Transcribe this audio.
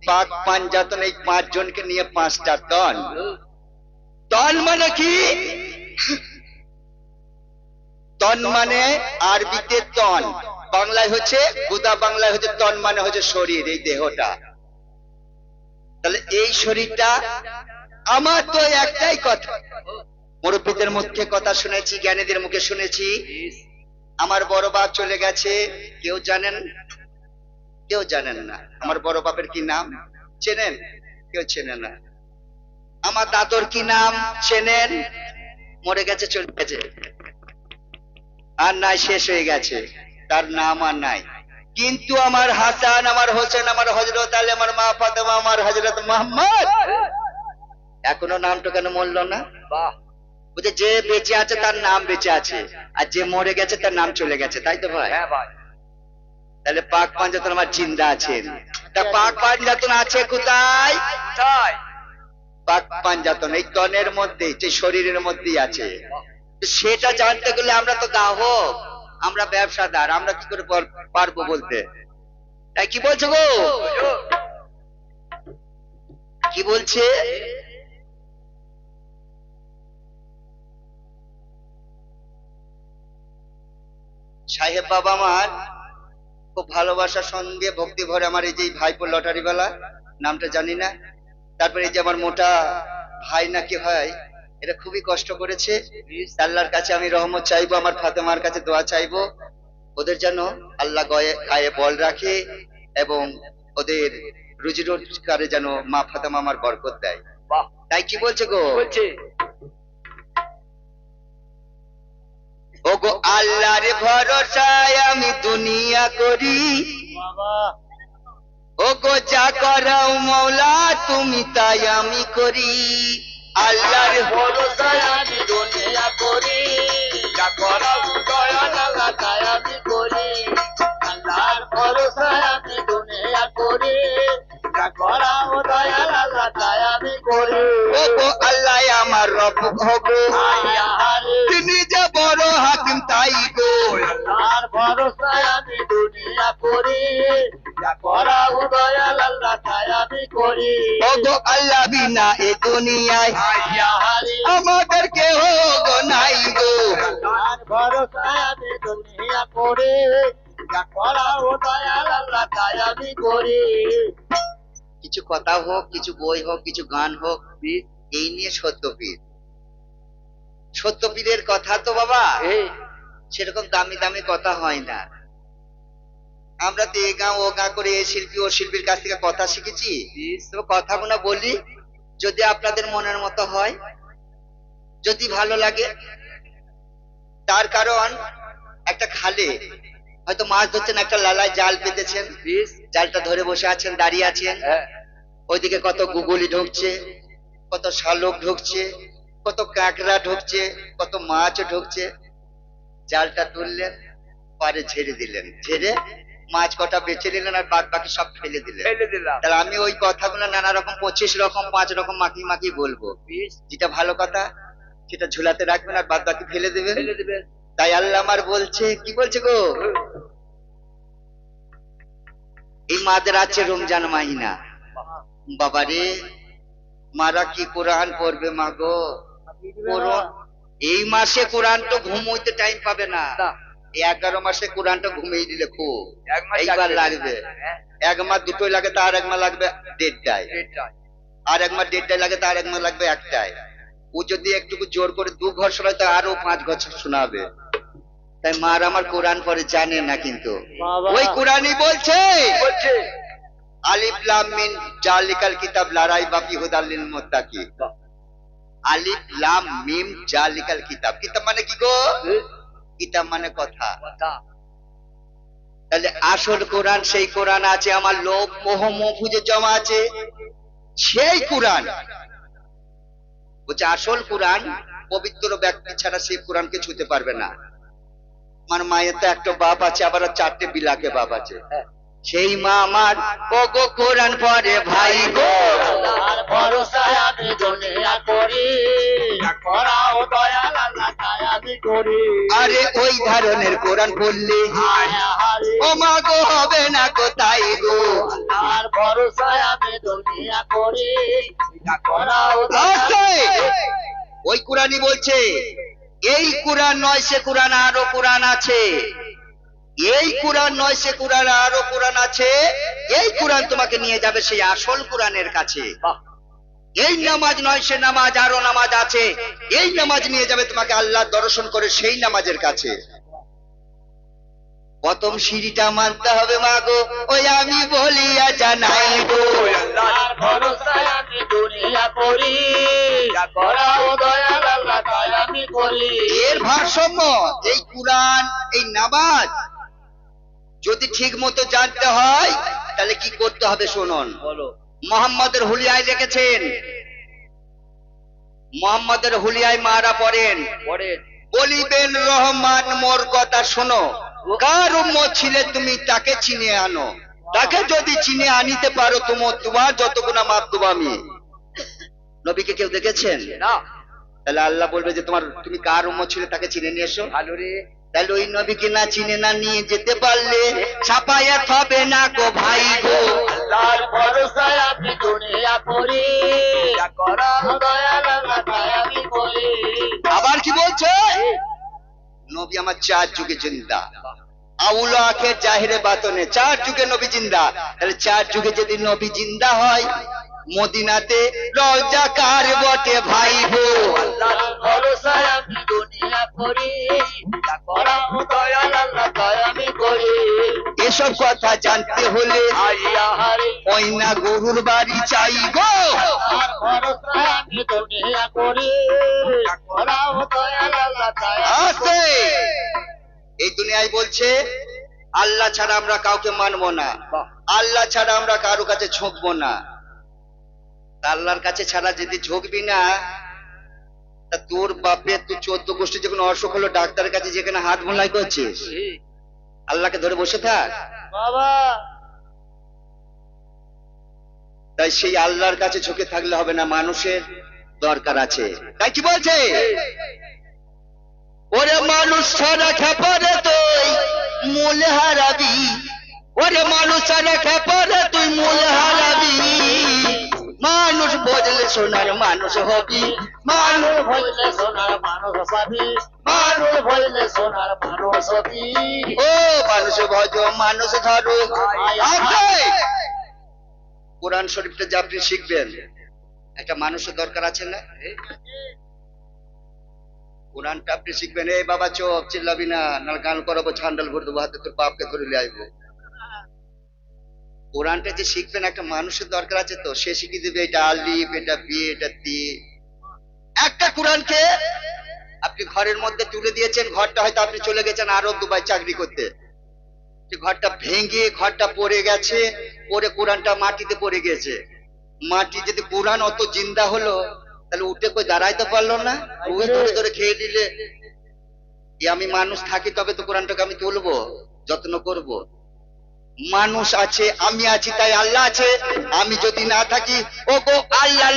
পাক পাঞ্জাতন এই 5 জনকে নিয়ে 5টা তন। তন মানে কি? তন মানে আরবিতে তন, বাংলায় হচ্ছে গোদা, বাংলায় হচ্ছে তন মানে হচ্ছে শরীর, এই দেহটা। তাহলে এই শরীরটা আমার তো একটাই কথা, মুরব্বীদের মুখে কথা শুনেছি, জ্ঞানীদের মুখে শুনেছি, আমার বড় বাপ চলে গেছে, কেউ জানেন? কেউ জানেন না। আমার বড় বাপের কি নাম চেনেন? কেউ চেনে না। আমার দাদুর কি নাম চেনেন? মরে গেছে, চলে গেছে, আর নাই, শেষ হয়ে গেছে, তার নাম আর নাই। কিন্তু আমার হাসান, আমার হোসেন, আমার হযরত আলী, আমার মা ফাতেমা, আমার হযরত মুহাম্মদ, এখনো নামটা কেন মরলো না? বাহ! বুঝে, যে বেঁচে আছে তার নাম বেঁচে আছে, আর যে মরে গেছে তার নাম চলে গেছে, তাই তো ভাই? হ্যাঁ ভাই। তাহলে পাক পাঞ্জাতন আমার জিন্দা আছেন। তা পাক পাঞ্জাতন আছে কোথায়? কোথায়? পাক পাঞ্জাতন এই তনের মধ্যে, যে শরীরের মধ্যেই আছে। সেটা জানতে গেলে আমরা তো গ্রাহক, আমরা ব্যবসাদার, আমরা কি করে পারবো বলতে? তাই কি বলছো গো? কি বলছে? সাহেব বাবা আমার খুব ভালোবাসার সঙ্গে ভক্তি ভরে, আমার এই যে ভাইপো লটারিওয়ালা, নামটা জানি না, তারপরে এই যে আমার মোটা ভাই নাকি হয়, এটা খুবই কষ্ট করেছে। আল্লাহর কাছে আমি রহমত চাইবো, আমার ফাতেমার কাছে দোয়া চাইবো, ওদের যেন আল্লাহ গায়ে বল রাখে এবং ওদের রুজি রোজগারে যেন মা ফাতেমা আমার বরকত দেয়। তাই কি বলছে গো? বলছে, ও গো আল্লাহর ভরসায় আমি দুনিয়া করি, ও গো যা করাও মওলা তুমি তাই আমি করি। আল্লাহর ভরসায় আমি দুনিয়া করি, যা করাও দয়াল আল্লাহ তাই আমি করি। আল্লাহর ভরসায় আমি দুনিয়া করি, যা করাও দয়াল আল্লাহ তাই আমি করি। ও গো আল্লাহ আমার রব হবে, তিনি যে বড় হাকিম তাই গো। আল্লাহর ভরসায় আমি দুনিয়া করি, যা করাও দয়াল আল্লাহ তাই আমি করি। ও গো আল্লাহ বিনা এ দুনিয়ায় আমাদের কেউ গো নাই গো। আল্লাহর ভরসায় আমি দুনিয়া করি, যা করাও দয়াল আল্লাহ তাই আমি করি। কিছু কথা হোক, কিছু বই হোক, কিছু গান হোক, এই নিয়ে সত্যপীর, সত্যপীরের কথা তো বাবা সেরকম দামি দামি কথা হয় না। আমরা তো এ গাঁ ও গাঁ করে এ শিল্পী ও শিল্পীর কাছ থেকে কথা শিখেছি, তবে কথাগুলো বলি, যদি আপনাদের মনের মতো হয়, যদি ভালো লাগে। তার কারণ একটা খালে হয়তো মাছ ধরছেন, একটা লালায় জাল পেতেছেন, জালটা ধরে বসে আছেন, দাঁড়িয়ে আছেন, ওইদিকে কত গুগলি ঢুকছে, কত শালক ঢুকছে, কত কাঁকড়া ঢুকছে, কত মাছ ঢুকছে। জালটা তুললেন, পারে ঝেড়ে দিলেন, ঝেড়ে মাছ কটা বেছে নিলেন, আর বাদ বাকি সব ফেলে দিলেন। তাহলে আমি ওই কথাগুলো নানা রকম 25 রকম 5 রকম মাখি মাখি বলবো, যেটা ভালো কথা সেটা ঝুলাতে রাখবেন, আর বাদ বাকি ফেলে দেবেন। তাই আল্লাহ আমার বলছে, কি বলছে গো? এই মাদের আছে রমজান মাহিনা, বাবারে মারা কি কোরআন পড়বে মা গো? এই মাসে কোরআন তো ঘুমোইতে টাইম পাবে না। 11 মাসে কোরআনটা ঘুমিয়ে দিলে খুব এইবার লাগবে। 1 মাস দুটোই লাগে, তার 1 মাস লাগবে 1.5টায়, আর 1 মাস 1.5টায় লাগে, তার 1 মাস লাগবে 1টায়। ও যদি একটু জোর করে 2 ঘর শোনায়, তো আরো 5 ঘর শোনাবে। তাই মার আমার কোরআন পড়ে জানে না, কিন্তু ওই কোরআনই বলছে, আলিফ লাম মিম জালিকাল কিতাব লা রাইবা ফিহি হুদাল লিল মুত্তাকিন। আলিফ লাম মিম জালিকাল কিতাব, কিতাব মানে কি গো? কিতাব মানে কথা। তাহলে আসল কোরআন সেই কোরআন আছে, আমার লোভ মোহ মফুজে জমা আছে সেই কোরআন। বলছে আসল কোরআন পবিত্র ব্যক্তি ছাড়া সেই কোরআনকে ছুঁতে পারবে না। আমার মায়ের তো একটা বাপ আছে, আবার 4টে বিলাকে বাপ আছে, সেই মা আমার ও গো কোরআন পড়ে ভাই গো। আল্লাহর ভরসায় আমি দুনিয়া করি, যা করাও দয়াল আল্লাহ তাই আমি করি। আরে ওই ধরনের কোরআন পড়লে ও মা গো হবে না কোথায় গো। আল্লাহর ভরসায় আমি দুনিয়া করি, এটা করাও আছে। ওই কোরআনই বলছে এই কোরআন নয় সে কোরআন, আরো কোরআন আছে। এই কোরআন নয় সে কোরআন, আরো কোরআন আছে। এই কোরআন তোমাকে নিয়ে যাবে সেই আসল কোরআনের কাছে। এই নামাজ নয় সে নামাজ, আরো নামাজ আছে। এই নামাজ নিয়ে যাবে তোমাকে আল্লাহ দর্শন করে সেই নামাজের কাছে। প্রথম সিঁড়িটা মানতে হবে মা গো, ওই আমি বলিয়া জানাই গো। আল্লাহর ভরসায় আমি দুনিয়া করি, যা করাও দয়াল আল্লাহ তাই আমি করি। এর ভারসাম্য এই কোরআন, এই নামাজ যদি ঠিক মতো জানতে হয় তাহলে কি করতে হবে শুনুন। বলো। মোহাম্মদের হুলিয়ায় রেখেছেন, মোহাম্মদের হুলিয়ায় মারা পড়েন, পড়েন। বলিবেন রহমান মোর কথা শোনো, কার উম্মত ছিলে তুমি তাকে চিনে আনো। তাকে যদি চিনে আনিতে পারো তোমার যত গুনাহ মাফ দেব আমি। নবীকে কেউ দেখেছেন না। তাহলে আল্লাহ বলবে যে তুমি কার উম্মত ছিলে তাকে চিনে নিয়ে এসো। ভালো রে। তাহলে ওই নবীকে না চিনে না নিয়ে যেতে পারলে ছাপায়াত হবে না গো ভাই গো। আল্লাহর ভরসায় আমি দুনিয়া করি, যা করাও দয়াল আল্লাহ তাই আমি করি। আবার কি বলছে? নবী আমার 4 যুগে জিন্দা, আউলা আখের জাহিরে বাতনে 4 যুগে নবী জিন্দা। তাহলে 4 যুগে যদি নবী জিন্দা হয় মদিনাতে রওজা কার বটে ভাই গো। আল্লাহর ভরসায় আমি দুনিয়া করি, যা করাও দয়াল আল্লাহ তাই আমি করি। এসব কথা জানতে হলে আইয়া হারে ওই না গরুর বাড়ি চাই গো। আল্লাহর ভরসায় আমি দুনিয়া করি, যা করাও দয়াল আল্লাহ তাই আমি আছে করি। এই দুনিয়ায় বলছে আল্লাহ ছাড়া আমরা কাউকে মানবো না, আল্লাহ ছাড়া আমরা কারো কাছে ঝুঁকবো না। আল্লাহর কাছে ছাড়া যদি ঝুঁকবি না তা তোর বাপের তুই 14 গোষ্ঠী যখন অসুখ হলো ডাক্তারের কাছে যেখানে হাত মোলাই করছিস, আল্লাহকে ধরে বসে থাক। বাবা তাই সেই আল্লাহর কাছে ঝুঁকে থাকলে হবে না, মানুষের দরকার আছে। তাই কি বলছে? ওরে মানুষ ছাড়া খেপারে তুই মূল হারাবি, ওরে মানুষ ছাড়া খেপারে তুই মূল হারাবি। মানুষ বদলে সোনার মানুষ হবি, মানুষ মানুষ হইলে সোনার মানুষ পাবি, মানুষ হইলে সোনার মানুষ হবি। ও মানুষ ভজ মানুষ ধরো। আছে। কোরআন শরীফটা যে আপনি শিখবেন একটা মানুষের দরকার আছে না? কোরআনটা আপনি শিখবেন, এই বাবা চোপ চিল্লাবি না, নাহলে গান করাবো, ছান্ডাল ভরে দেবো, হাতে তোর বাপকে ধরে নিয়ে আসবো। কোরআনটা যে শিখবেন একটা মানুষের দরকার আছে, তো সে শিখিয়ে দেবে এটা আলিফ, এটা বি, এটা তি। একটা কোরআনকে আপনি ঘরের মধ্যে তুলে দিয়েছেন, ঘরটা হয়তো আপনি চলে গেছেন আরো দুবাই চাকরি করতে, যে ঘরটা ভেঙে ঘরটা পড়ে গেছে, পরে কোরআনটা মাটিতে পড়ে গেছে। মাটি যদি কোরআন অত জিন্দা হলো তাহলে উঠে কই দাঁড়াইতে পারলো না, ওই ধরে ধরে খেয়ে দিলে। আমি মানুষ থাকি তবে তো কোরআনটাকে আমি তুলবো, যত্ন করব। মানুষ আছে, আমি আছি, তাই আল্লাহ আছে। আমি যদি না থাকি ও গো আল্লাহ